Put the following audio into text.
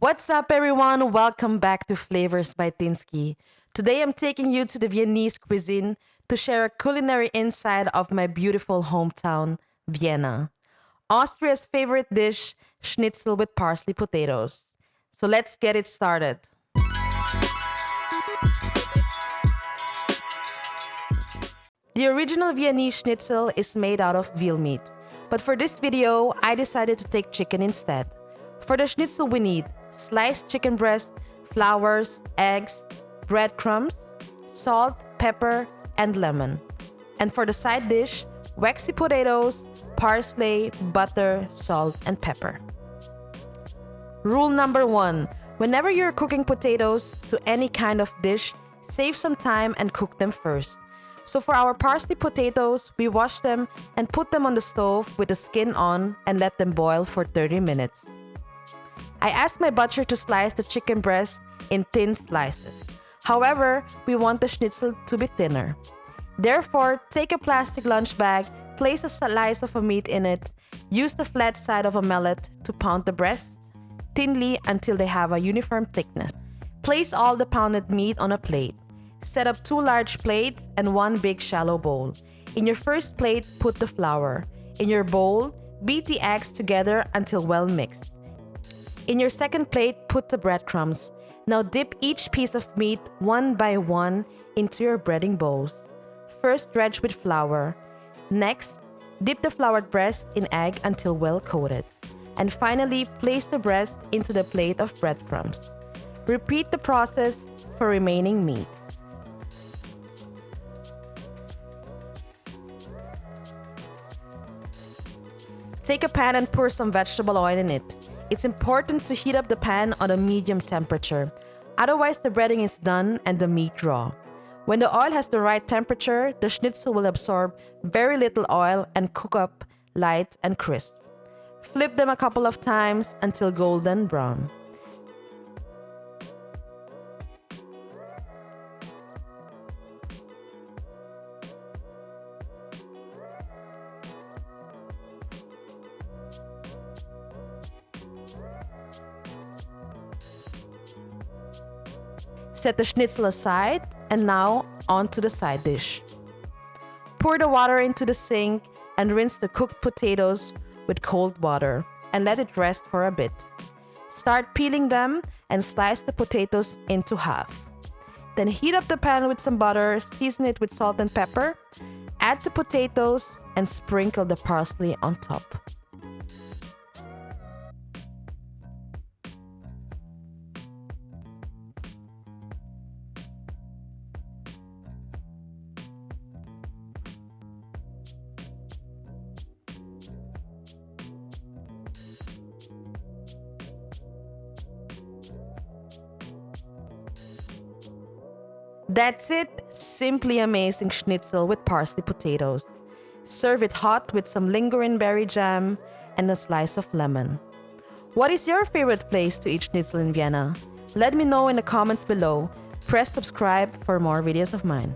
What's up, everyone? Welcome back to Flavors by Tinski. Today, I'm taking you to the Viennese cuisine to share a culinary insight of my beautiful hometown, Vienna. Austria's favorite dish, Schnitzel with parsley potatoes. So let's get it started. The original Viennese Schnitzel is made out of veal meat, but for this video, I decided to take chicken instead. For the Schnitzel, we need sliced chicken breast, flours, eggs, breadcrumbs, salt, pepper, and lemon. And for the side dish, waxy potatoes, parsley, butter, salt, and pepper. Rule number 1. Whenever you're cooking potatoes to any kind of dish, save some time and cook them first. So for our parsley potatoes, we wash them and put them on the stove with the skin on and let them boil for 30 minutes. I asked my butcher to slice the chicken breast in thin slices. However, we want the schnitzel to be thinner. Therefore, take a plastic lunch bag, place a slice of a meat in it, use the flat side of a mallet to pound the breasts thinly until they have a uniform thickness. Place all the pounded meat on a plate. Set up 2 large plates and 1 big shallow bowl. In your first plate, put the flour. In your bowl, beat the eggs together until well mixed. In your second plate, put the breadcrumbs. Now dip each piece of meat one by one into your breading bowls. First, dredge with flour. Next, dip the floured breast in egg until well coated. And finally, place the breast into the plate of breadcrumbs. Repeat the process for remaining meat. Take a pan and pour some vegetable oil in it. It's important to heat up the pan on a medium temperature. Otherwise, the breading is done and the meat raw. When the oil has the right temperature, the schnitzel will absorb very little oil and cook up light and crisp. Flip them a couple of times until golden brown. Set the schnitzel aside and now on to the side dish. Pour the water into the sink and rinse the cooked potatoes with cold water and let it rest for a bit. Start peeling them and slice the potatoes into half. Then heat up the pan with some butter, season it with salt and pepper, add the potatoes and sprinkle the parsley on top. That's it! Simply amazing schnitzel with parsley potatoes. Serve it hot with some lingering berry jam and a slice of lemon. What is your favorite place to eat schnitzel in Vienna? Let me know in the comments below. Press subscribe for more videos of mine.